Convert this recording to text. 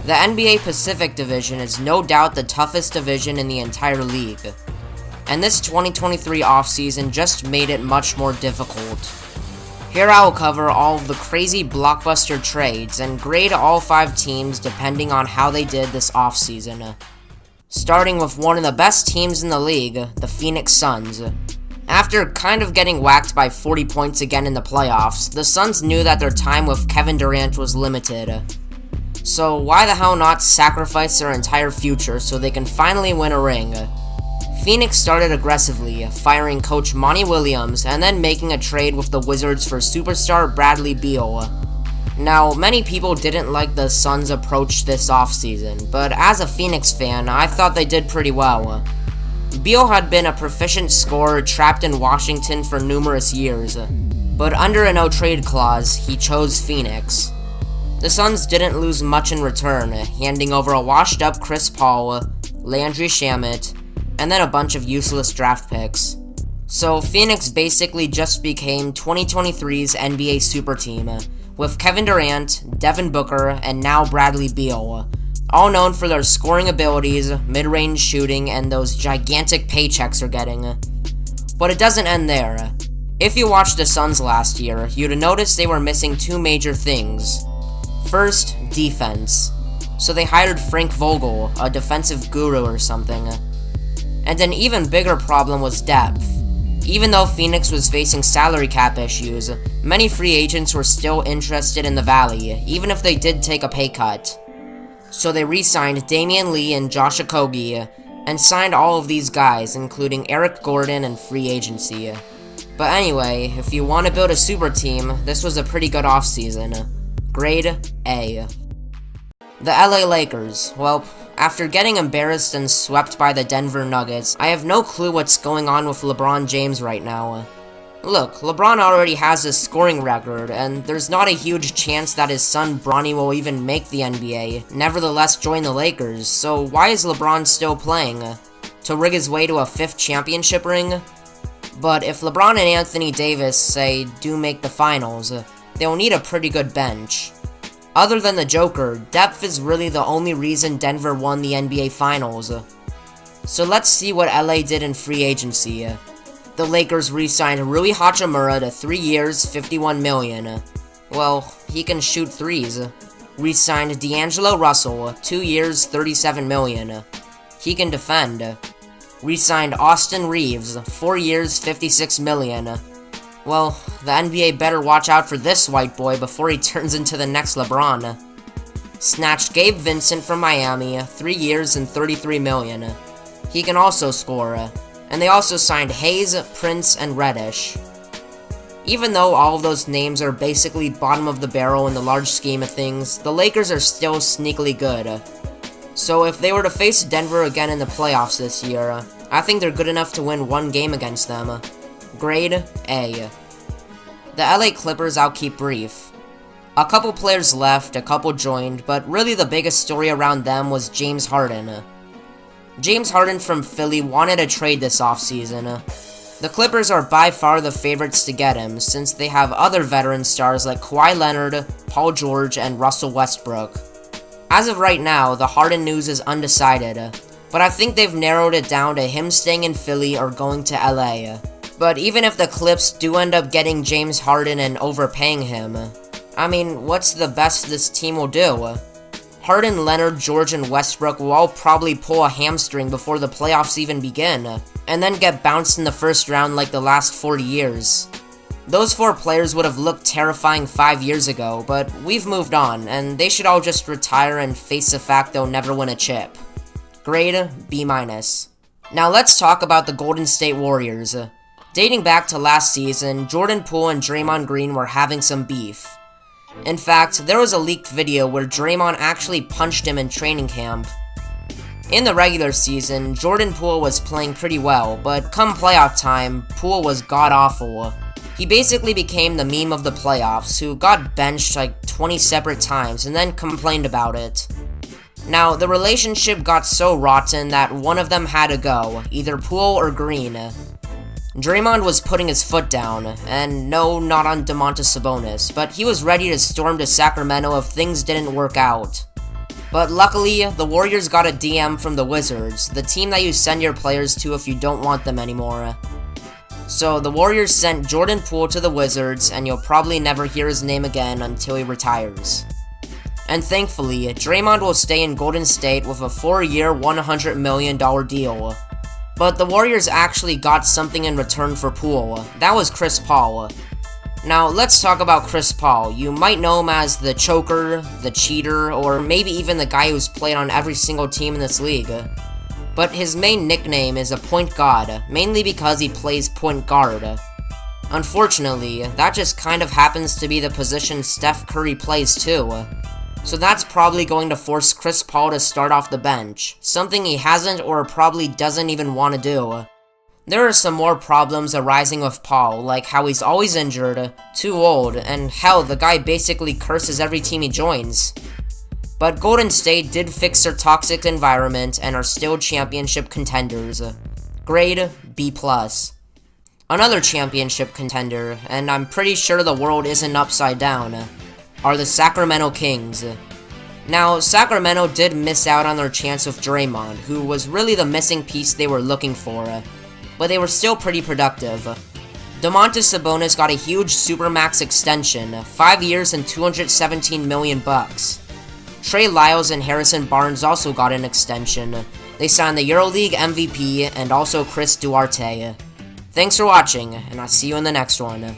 The NBA Pacific Division is no doubt the toughest division in the entire league, and this 2023 offseason just made it much more difficult. Here I will cover all of the crazy blockbuster trades and grade all 5 teams depending on how they did this offseason. Starting with one of the best teams in the league, the Phoenix Suns. After kind of getting whacked by 40 points again in the playoffs, the Suns knew that their time with Kevin Durant was limited. So why the hell not sacrifice their entire future so they can finally win a ring? Phoenix started aggressively, firing coach Monty Williams and then making a trade with the Wizards for superstar Bradley Beal. Now, many people didn't like the Suns' approach this offseason, but as a Phoenix fan, I thought they did pretty well. Beal had been a proficient scorer trapped in Washington for numerous years, but under a no-trade clause, he chose Phoenix. The Suns didn't lose much in return, handing over a washed-up Chris Paul, Landry Shamet, and then a bunch of useless draft picks. So Phoenix basically just became 2023's NBA super team, with Kevin Durant, Devin Booker, and now Bradley Beal, all known for their scoring abilities, mid-range shooting, and those gigantic paychecks they're getting. But it doesn't end there. If you watched the Suns last year, you'd notice they were missing 2 major things. First, defense. So they hired Frank Vogel, a defensive guru or something. And an even bigger problem was depth. Even though Phoenix was facing salary cap issues, many free agents were still interested in the Valley, even if they did take a pay cut. So they re-signed Damian Lee and Josh Okogie, and signed all of these guys, including Eric Gordon and free agency. But anyway, if you want to build a super team, this was a pretty good offseason. Grade A. The LA Lakers. Well, after getting embarrassed and swept by the Denver Nuggets, I have no clue what's going on with LeBron James right now. Look, LeBron already has a scoring record, and there's not a huge chance that his son Bronny will even make the NBA, nevertheless join the Lakers, so why is LeBron still playing? To rig his way to a 5th championship ring? But if LeBron and Anthony Davis, say, do make the finals, they'll need a pretty good bench. Other than the Joker, depth is really the only reason Denver won the NBA Finals. So let's see what LA did in free agency. The Lakers re-signed Rui Hachimura to 3 years, $51 million. Well, he can shoot threes. Re-signed D'Angelo Russell, 2 years, $37 million. He can defend. Re-signed Austin Reeves, 4 years, $56 million. Well, the NBA better watch out for this white boy before he turns into the next LeBron. Snatched Gabe Vincent from Miami, 3 years and $33 million. He can also score. And they also signed Hayes, Prince, and Reddish. Even though all of those names are basically bottom of the barrel in the large scheme of things, the Lakers are still sneakily good. So if they were to face Denver again in the playoffs this year, I think they're good enough to win 1 game against them. Grade A. The LA Clippers I'll keep brief. A couple players left, a couple joined, but really the biggest story around them was James Harden. James Harden from Philly wanted a trade this offseason. The Clippers are by far the favorites to get him, since they have other veteran stars like Kawhi Leonard, Paul George, and Russell Westbrook. As of right now, the Harden news is undecided, but I think they've narrowed it down to him staying in Philly or going to LA. But even if the Clips do end up getting James Harden and overpaying him, I mean, what's the best this team will do? Harden, Leonard, George, and Westbrook will all probably pull a hamstring before the playoffs even begin, and then get bounced in the first round like the last 40 years. Those 4 players would have looked terrifying 5 years ago, but we've moved on, and they should all just retire and face the fact they'll never win a chip. Grade B-. Now let's talk about the Golden State Warriors. Dating back to last season, Jordan Poole and Draymond Green were having some beef. In fact, there was a leaked video where Draymond actually punched him in training camp. In the regular season, Jordan Poole was playing pretty well, but come playoff time, Poole was god-awful. He basically became the meme of the playoffs, who got benched like 20 separate times and then complained about it. Now, the relationship got so rotten that one of them had to go, either Poole or Green. Draymond was putting his foot down, and no, not on Domantas Sabonis, but he was ready to storm to Sacramento if things didn't work out. But luckily, the Warriors got a DM from the Wizards, the team that you send your players to if you don't want them anymore. So the Warriors sent Jordan Poole to the Wizards, and you'll probably never hear his name again until he retires. And thankfully, Draymond will stay in Golden State with a 4-year, $100 million deal. But the Warriors actually got something in return for Poole. That was Chris Paul. Now, let's talk about Chris Paul. You might know him as the choker, the cheater, or maybe even the guy who's played on every single team in this league. But his main nickname is a point god, mainly because he plays point guard. Unfortunately, that just kind of happens to be the position Steph Curry plays too. So that's probably going to force Chris Paul to start off the bench, something he hasn't or probably doesn't even want to do. There are some more problems arising with Paul, like how he's always injured, too old, and hell, the guy basically curses every team he joins. But Golden State did fix their toxic environment and are still championship contenders. Grade B+. Another championship contender, and I'm pretty sure the world isn't upside down, are the Sacramento Kings. Now, Sacramento did miss out on their chance with Draymond, who was really the missing piece they were looking for, but they were still pretty productive. Domantas Sabonis got a huge Supermax extension, 5 years and $217 million. Trey Lyles and Harrison Barnes also got an extension. They signed the EuroLeague MVP and also Chris Duarte. Thanks for watching, and I'll see you in the next one.